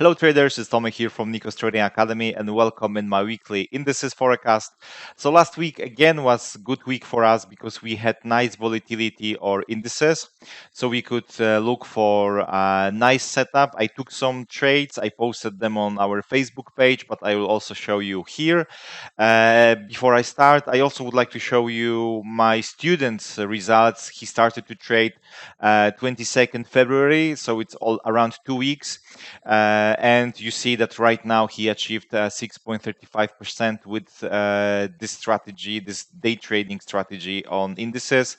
Hello traders, it's Tomek here from Nikos Trading Academy and welcome in my weekly indices forecast. So last week again was a good week for us because we had nice volatility or indices. So we could look for a nice setup. I took some trades, I posted them on our Facebook page, but I will also show you here. Before I start, I also would like to show you my student's results. He started to trade 22nd February, so it's all around 2 weeks. And you see that right now he achieved 6.35% with this strategy, this day trading strategy on indices.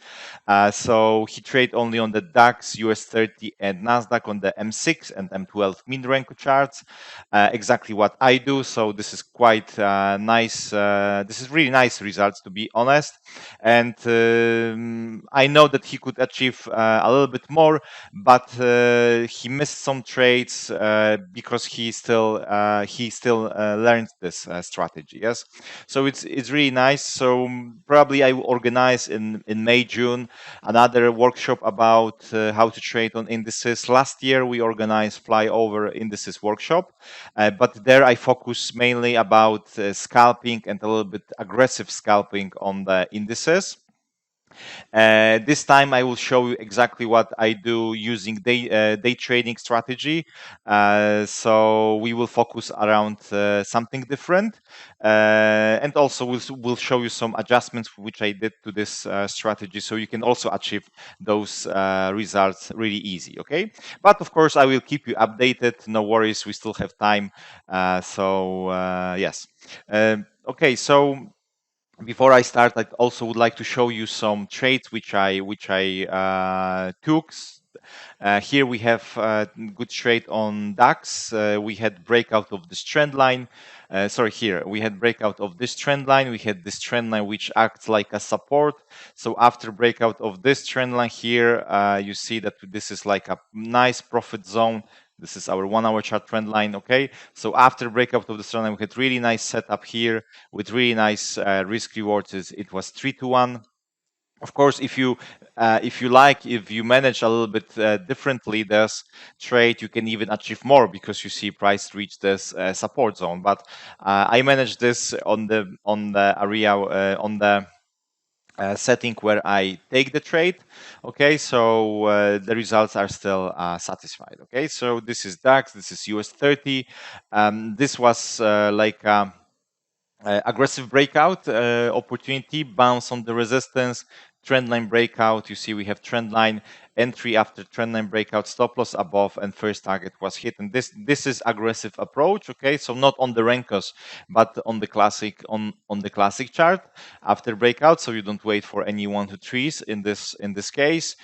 So he traded only on the DAX, US30 and NASDAQ on the M6 and M12 mean Renko charts. Exactly what I do. So this is quite nice. This is really nice results, to be honest. And I know that he could achieve a little bit more, but he missed some trades because he still learns this strategy. Yes, so it's really nice. So probably I will organize in May, June another workshop about how to trade on indices. Last year we organized flyover indices workshop, but there I focus mainly about scalping and a little bit aggressive scalping on the indices. This time I will show you exactly what I do using day trading strategy. So we will focus around something different, and also we'll show you some adjustments which I did to this strategy, so you can also achieve those results really easy. Okay, but of course I will keep you updated. No worries, we still have time. Yes. Okay, so before I start, I also would like to show you some trades which I took. Here we have good trade on DAX. We had breakout of this trend line. Sorry, here we had breakout of this trend line. We had this trend line which acts like a support. So after breakout of this trend line here, you see that this is like a nice profit zone. This is our 1 hour chart trend line. Okay, so after breakout of the trend line, we had really nice setup here with really nice risk rewards. It was 3-1. Of course, if you if you manage a little bit differently this trade, you can even achieve more because you see price reach this support zone. But I manage this on the area on the setting where I take the trade. Okay, so the results are still satisfied. Okay, so this is DAX, this is US30. This was like aggressive breakout opportunity, bounce on the resistance, trend line breakout. You see we have trend line entry after trend line breakout, stop loss above, and first target was hit. And this is aggressive approach. Okay, so not on the Renkos, but on the classic on the classic chart after breakout. So you don't wait for any 1 to 3s in this case.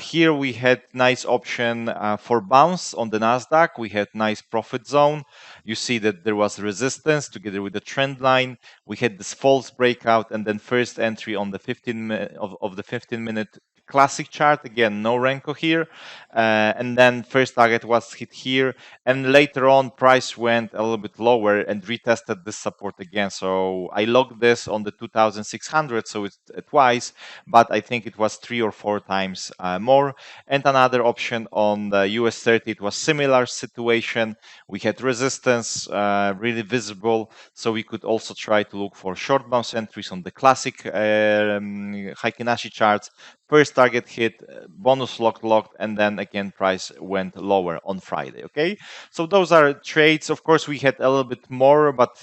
Here we had nice option for bounce on the NASDAQ. We had nice profit zone. You see that there was resistance together with the trend line. We had this false breakout and then first entry on the 15-minute classic chart. Again, no Renko here. And then first target was hit here. And later on, price went a little bit lower and retested this support again. So I logged this on the 2600, so it's twice, but I think it was 3 or 4 times more. And another option on the US30, it was similar situation. We had resistance really visible, so we could also try to look for short bounce entries on the classic Heikin-Ashi charts. First target hit, bonus locked, and then again price went lower on Friday. Okay, so those are trades. Of course, we had a little bit more, but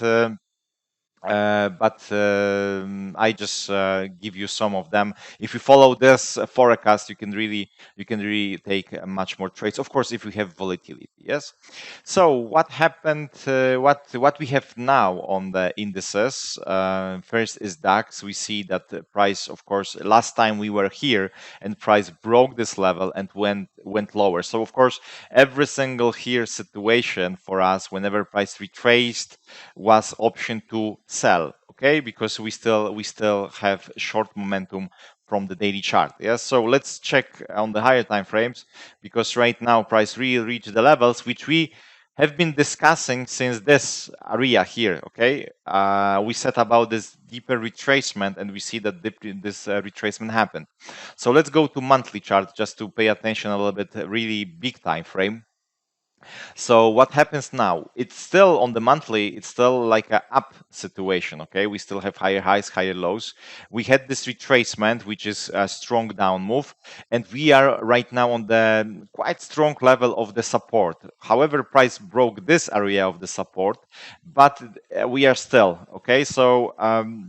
I just give you some of them. If you follow this forecast, you can really take much more trades. Of course, if you have volatility, yes. So what happened? What we have now on the indices? First is DAX. We see that the price, of course, last time we were here and price broke this level and went lower. So of course, every single here situation for us, whenever price retraced, was option to sell. Okay, because we still have short momentum from the daily chart. Yes, so let's check on the higher time frames, because right now price really reached the levels which we have been discussing since this area here. Okay, we said about this deeper retracement, and we see that this retracement happened. So let's go to monthly chart just to pay attention a little bit, really big time frame. So what happens now? It's still on the monthly, it's still like a up situation, okay? We still have higher highs, higher lows. We had this retracement, which is a strong down move, and we are right now on the quite strong level of the support. However, price broke this area of the support, but we are still, okay? So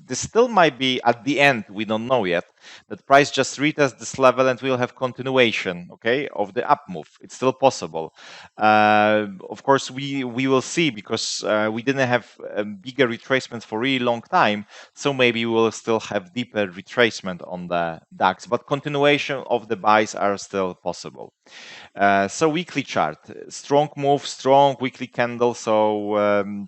this still might be at the end, we don't know yet, that price just retest this level and we'll have continuation, okay, of the up move. It's still possible. Of course, we will see because we didn't have bigger retracements for a really long time, so maybe we will still have deeper retracement on the DAX, but continuation of the buys are still possible. So weekly chart, strong move, strong weekly candle. So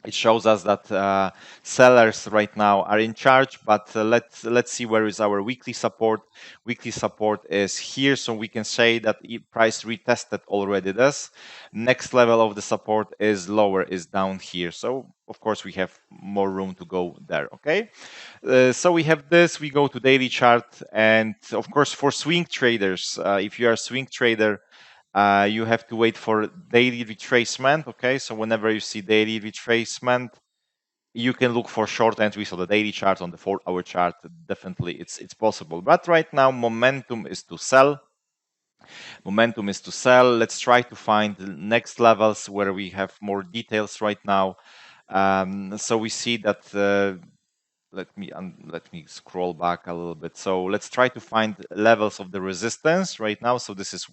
it shows us that sellers right now are in charge, but let's see where is our weekly support. Weekly support is here, so we can say that price retested already this. Next level of the support is lower, is down here. So of course we have more room to go there. Okay, so we have this. We go to daily chart, and of course for swing traders, if you are a swing trader, you have to wait for daily retracement. Okay, so whenever you see daily retracement, you can look for short entries on the daily chart, on the 4-hour chart. Definitely, it's possible. But right now, momentum is to sell. Momentum is to sell. Let's try to find the next levels where we have more details right now. So we see that. Let me scroll back a little bit. So let's try to find levels of the resistance right now. So this is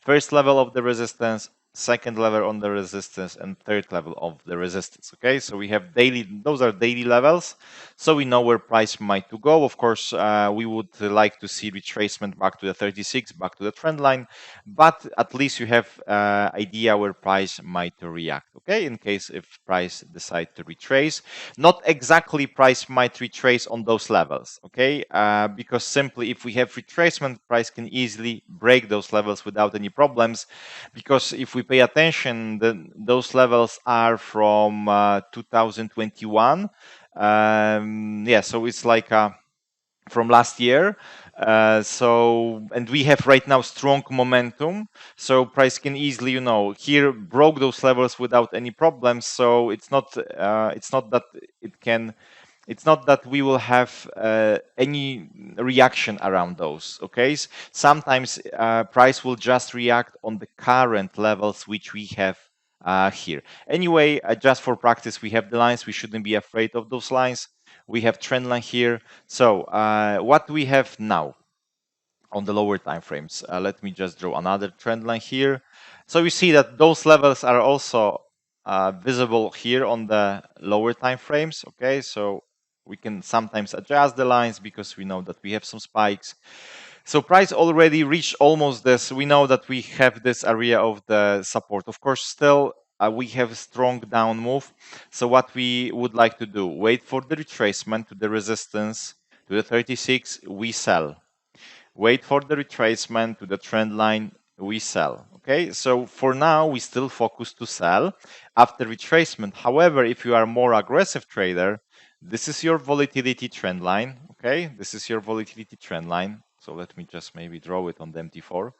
first level of the resistance, second level on the resistance, and third level of the resistance. Okay, so we have daily, those are daily levels, so we know where price might to go. Of course, we would like to see retracement back to the 36, back to the trend line, but at least you have idea where price might react. Okay, in case if price decide to retrace, not exactly price might retrace on those levels. Okay, because simply if we have retracement, price can easily break those levels without any problems, because if we pay attention, then those levels are from 2021. Yeah, so it's like from last year. And we have right now strong momentum, so price can easily, here broke those levels without any problems. So it's not that it can it's not that we will have any reaction around those. Okay, sometimes price will just react on the current levels which we have here. Anyway, just for practice, we have the lines. We shouldn't be afraid of those lines. We have trend line here. So what we have now on the lower time frames, let me just draw another trend line here. So you see that those levels are also visible here on the lower time frames. Okay, so we can sometimes adjust the lines because we know that we have some spikes. So price already reached almost this. We know that we have this area of the support. Of course, still we have a strong down move. So what we would like to do, wait for the retracement to the resistance to the 36, we sell. Wait for the retracement to the trend line, we sell. Okay, so for now we still focus to sell after retracement. However, if you are a more aggressive trader, this is your volatility trend line. Okay, this is your volatility trend line. So let me just maybe draw it on the MT4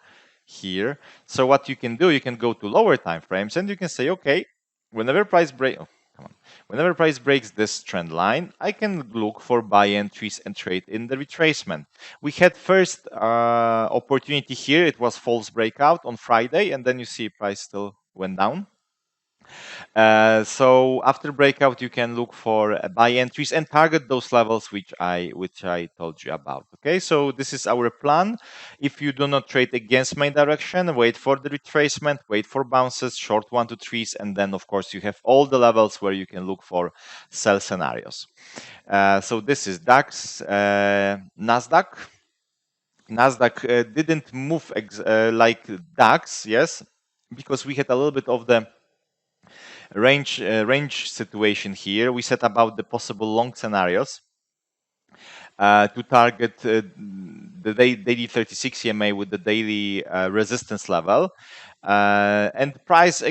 here. So what you can do, you can go to lower time frames and you can say, okay, whenever price break, oh, come on, whenever price breaks this trend line, I can look for buy entries and trade in the retracement. We had first opportunity here. It was false breakout on Friday, and then you see price still went down. So after breakout, you can look for buy entries and target those levels which I told you about. Okay, so this is our plan. If you do not trade against my direction, wait for the retracement, wait for bounces, short 1 to 3s, and then of course you have all the levels where you can look for sell scenarios. So this is DAX, NASDAQ. NASDAQ didn't move like DAX, yes, because we had a little bit of the range situation here. We said about the possible long scenarios to target the daily 36 EMA with the daily resistance level, and price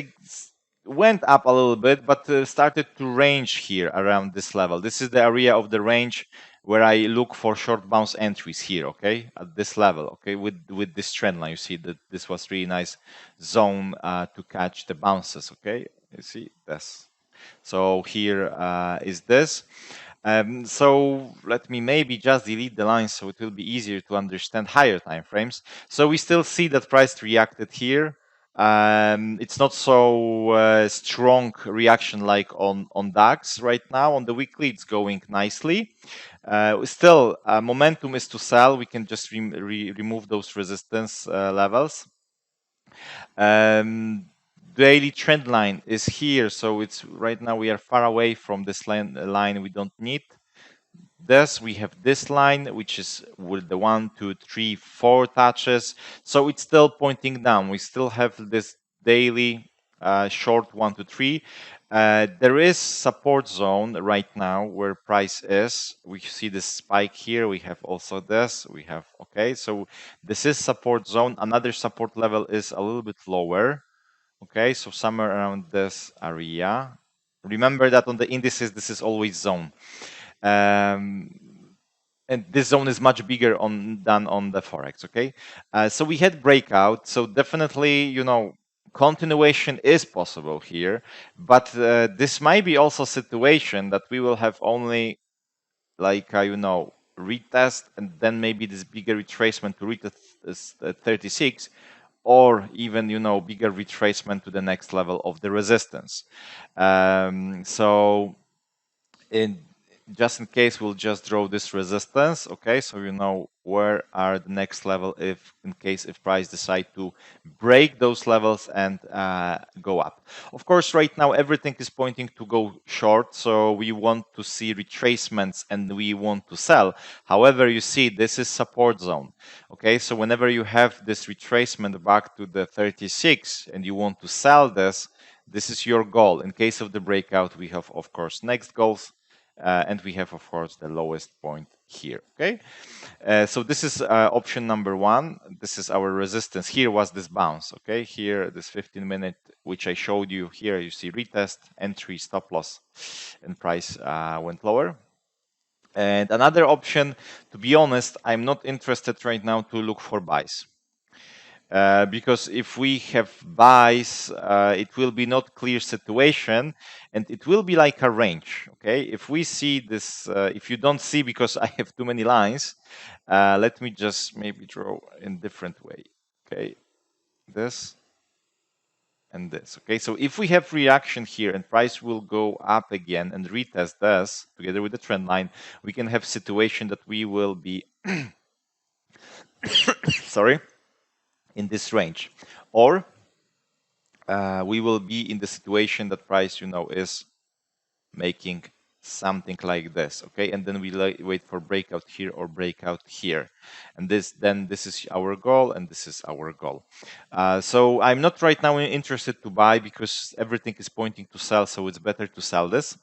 went up a little bit, but started to range here around this level. This is the area of the range where I look for short bounce entries here, okay, at this level, okay, with this trend line. You see that this was really nice zone to catch the bounces, okay. You see this. So here is this. So let me maybe just delete the line so it will be easier to understand higher time frames. So we still see that price reacted here. It's not so strong reaction like on DAX right now. On the weekly, it's going nicely. Still, momentum is to sell. We can just remove those resistance levels. Daily trend line is here, so it's right now we are far away from this line we don't need. This we have this line, which is with the 1, 2, 3, 4 touches, so it's still pointing down. We still have this daily short 1 to 3. There is support zone right now where price is. We see this spike here. We have also this. We have okay. So this is support zone. Another support level is a little bit lower. Okay, so somewhere around this area. Remember that on the indices, this is always zone. And this zone is much bigger than on the forex. Okay, so we had breakout. So definitely, you know, continuation is possible here, but this might be also a situation that we will have only like you know, retest and then maybe this bigger retracement to retest 36, or even, you know, bigger retracement to the next level of the resistance. So in just in case, we'll just draw this resistance. Okay, so you know where are the next level if in case if price decide to break those levels and go up. Of course, right now everything is pointing to go short, so we want to see retracements and we want to sell. However, you see this is support zone. Okay, so whenever you have this retracement back to the 36 and you want to sell this, this is your goal. In case of the breakout, we have of course next goals. And we have, of course, the lowest point here. Okay, so this is option number 1. This is our resistance. Here was this bounce. Okay, here this 15-minute, which I showed you here. You see retest, entry, stop loss, and price went lower. And another option, to be honest, I'm not interested right now to look for buys. Because if we have buys, it will be not clear situation, and it will be like a range. Okay, if we see this, if you don't see because I have too many lines, let me just maybe draw in different way. Okay, this and this. Okay, so if we have reaction here and price will go up again and retest this together with the trend line, we can have situation that we will be sorry, in this range, or we will be in the situation that price, you know, is making something like this. Okay, and then we wait for breakout here or breakout here, and this is our goal, and this is our goal. So I'm not right now interested to buy because everything is pointing to sell, so it's better to sell this.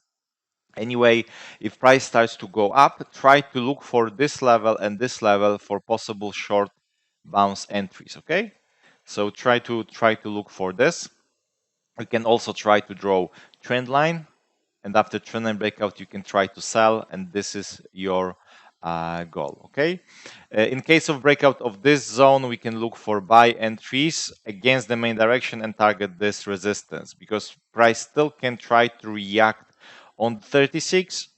Anyway, if price starts to go up, try to look for this level and this level for possible short bounce entries. Okay, so try to look for this. You can also try to draw trend line, and after trend line breakout you can try to sell, and this is your goal. Okay, in case of breakout of this zone, we can look for buy entries against the main direction and target this resistance, because price still can try to react on 36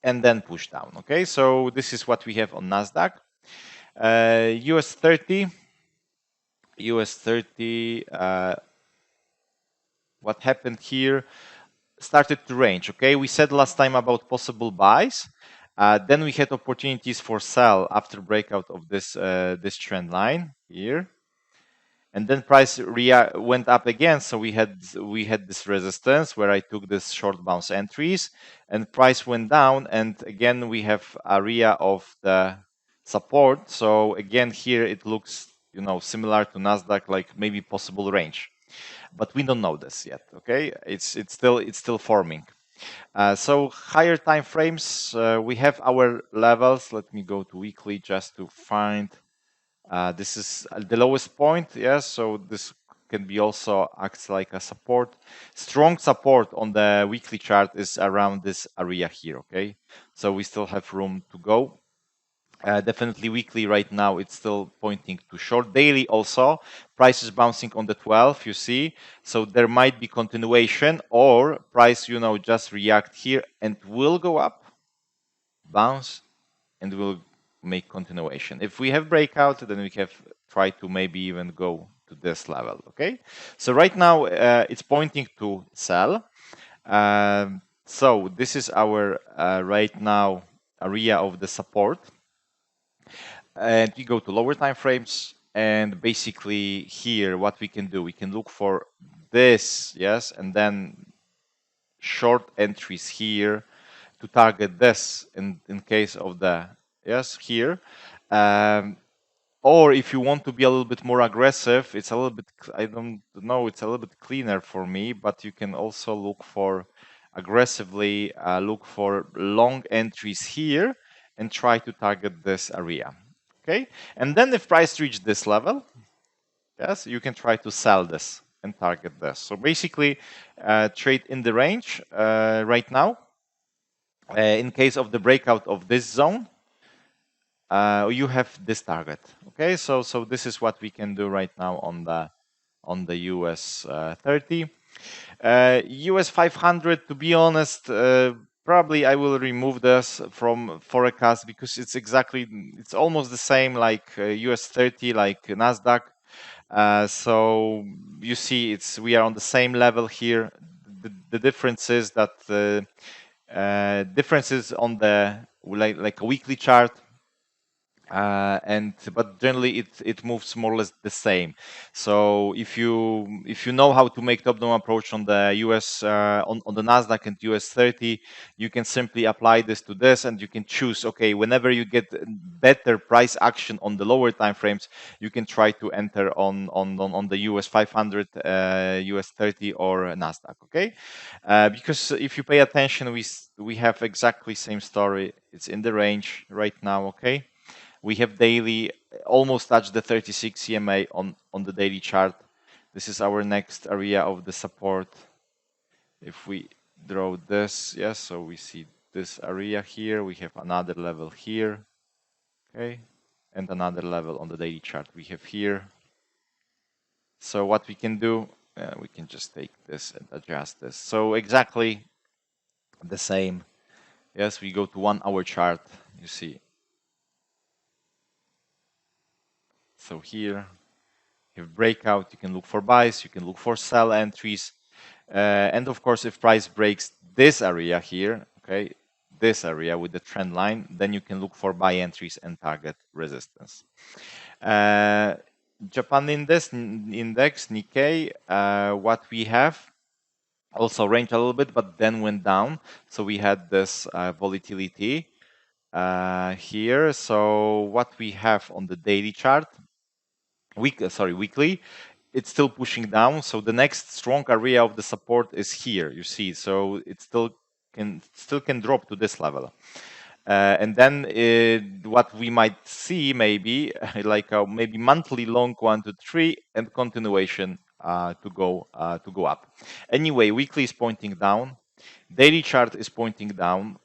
and then push down. Okay, so this is what we have on NASDAQ. US 30, what happened here, started to range. Okay, we said last time about possible buys. Then we had opportunities for sell after breakout of this this trend line here, and then price went up again. So we had this resistance where I took this short bounce entries, and price went down, and again we have area of the support. So again here it looks, you know, similar to NASDAQ, like maybe possible range, but we don't know this yet. Okay, it's still forming. So higher time frames, we have our levels. Let me go to weekly just to find. This is the lowest point. Yes, so this can be also acts like a support. Strong support on the weekly chart is around this area here, okay? So we still have room to go. Definitely weekly right now, it's still pointing to short. Daily also, price is bouncing on the 12, you see. So there might be continuation, or price, just react here and will go up, bounce, and will make continuation. If we have breakout, then we have try to maybe even go to this level, okay? So right now, it's pointing to sell. So this is our right now area of the support. And we go to lower time frames, and basically here what we can do, we can look for this, yes, and then short entries here to target this in case of the, yes, here. Or if you want to be a little bit more aggressive, it's a little bit, I don't know, it's a little bit cleaner for me, but you can also look for aggressively, look for long entries here and try to target this area. Okay, and then if price reach this level, yes, you can try to sell this and target this. So basically, trade in the range right now. In case of the breakout of this zone, you have this target. Okay, so this is what we can do right now on the US 30. US 500, to be honest, probably I will remove this from forecast because it's almost the same like US 30, like NASDAQ. So you see, we are on the same level here. The difference is that differences on the like a weekly chart. But generally it moves more or less the same. So if you know how to make top-down approach on the US on the NASDAQ and US 30, you can simply apply this to this, and you can choose, okay, whenever you get better price action on the lower time frames, you can try to enter on the US 500, US 30 or NASDAQ. Okay, because if you pay attention, we have exactly same story. It's in the range right now. Okay. We have daily almost touched the 36 EMA on the daily chart. This is our next area of the support. If we draw this, yes, so we see this area here. We have another level here, okay, and another level on the daily chart we have here. So what we can do, we can just take this and adjust this. So exactly the same. Yes, we go to 1 hour chart, you see. So here you have breakout, you can look for buys, you can look for sell entries. And of course, if price breaks this area here, okay, this area with the trend line, then you can look for buy entries and target resistance. Japan index, Nikkei, what we have also ranged a little bit, but then went down. So we had this volatility here. So what we have on the daily chart, weekly, it's still pushing down. So the next strong area of the support is here, you see. So it still can drop to this level. And then what we might see maybe like a maybe monthly long 1 to 3 and continuation to go up. Anyway, weekly is pointing down. Daily chart is pointing down.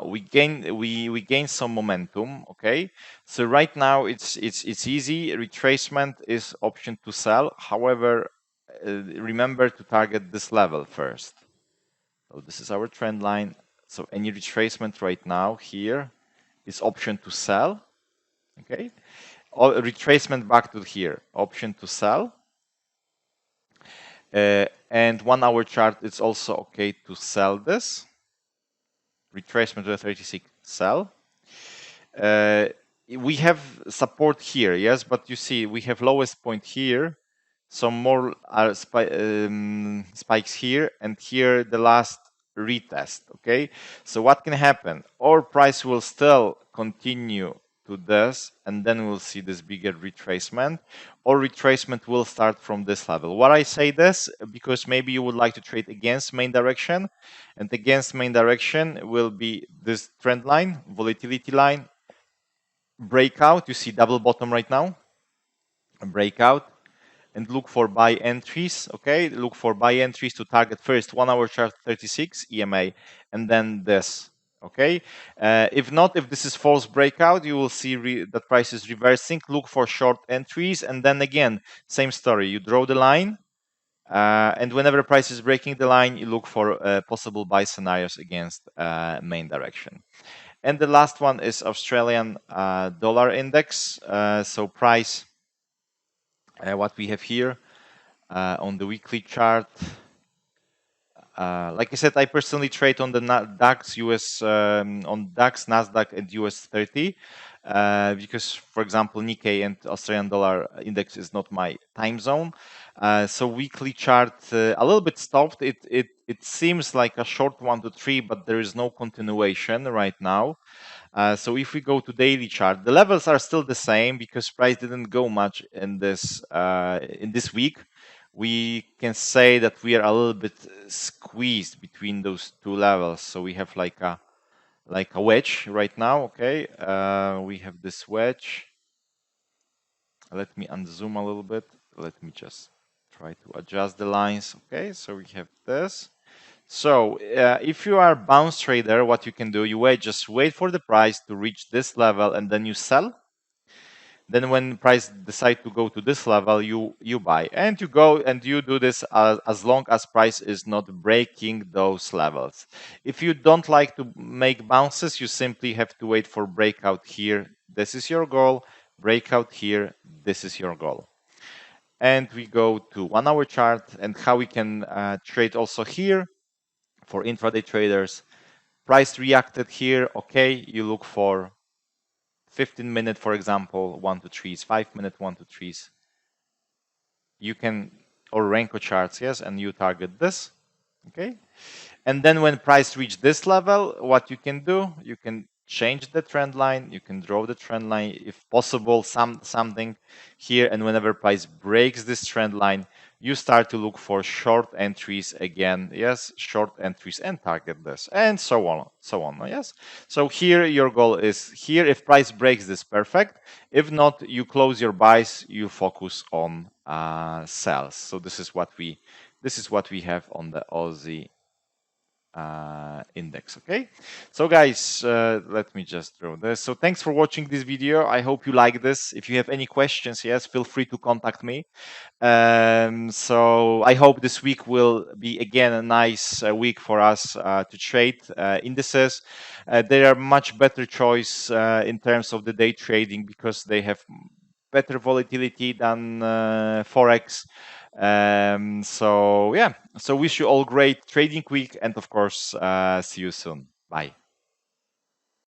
We gain some momentum. Okay, so right now it's easy. Retracement is option to sell. However, remember to target this level first. So this is our trend line. So any retracement right now here is option to sell. Okay, or retracement back to here, option to sell. And 1 hour chart, it's also okay to sell this. Retracement to the 36, sell. We have support here, yes, but you see we have lowest point here, some more spikes here, and here the last retest. Okay, so what can happen? Or price will still continue to this, and then we'll see this bigger retracement, or retracement will start from this level. Why I say this? Because maybe you would like to trade against main direction, and against main direction will be this trend line, volatility line, breakout. You see double bottom right now, a breakout, and look for buy entries. Okay, look for buy entries to target first 1 hour chart 36 EMA, and then this. Okay, if not, if this is false breakout, you will see that price is reversing. Look for short entries, and then again, same story. You draw the line, and whenever price is breaking the line, you look for possible buy scenarios against main direction. And the last one is Australian dollar index. So price, what we have here on the weekly chart. Like I said, I personally trade on the DAX, US, on DAX, NASDAQ, and US 30 because, for example, Nikkei and Australian dollar index is not my time zone. So weekly chart a little bit stopped. It seems like a short 1 to 3, but there is no continuation right now. So if we go to daily chart, the levels are still the same because price didn't go much in this week. We can say that we are a little bit squeezed between those two levels. So we have like a wedge right now. Okay, we have this wedge. Let me unzoom a little bit. Let me just try to adjust the lines. Okay, so we have this. So if you are a bounce trader, what you can do, just wait for the price to reach this level and then you sell. Then when price decide to go to this level, you buy, and you go and you do this as long as price is not breaking those levels. If you don't like to make bounces, you simply have to wait for breakout here. This is your goal. Breakout here. This is your goal. And we go to 1 hour chart and how we can trade also here for intraday traders. Price reacted here. Okay, you look for 15-minute, for example, 1 to 3s, 5-minute 1 to 3s. You can, or Renko charts, yes, and you target this. Okay, and then when price reach this level, what you can do, you can change the trend line, you can draw the trend line, if possible, something here, and whenever price breaks this trend line, you start to look for short entries again, yes, short entries, and target this, and so on, yes. So here your goal is here, if price breaks this, perfect. If not, you close your buys, you focus on sells. So this is what we have on the Aussie index. Okay, so guys, let me just draw this. So thanks for watching this video. I hope you like this. If you have any questions, yes, feel free to contact me. So I hope this week will be again a nice week for us to trade indices. They are much better choice in terms of the day trading because they have better volatility than forex. So yeah, so wish you all great trading week, and of course see you soon. Bye.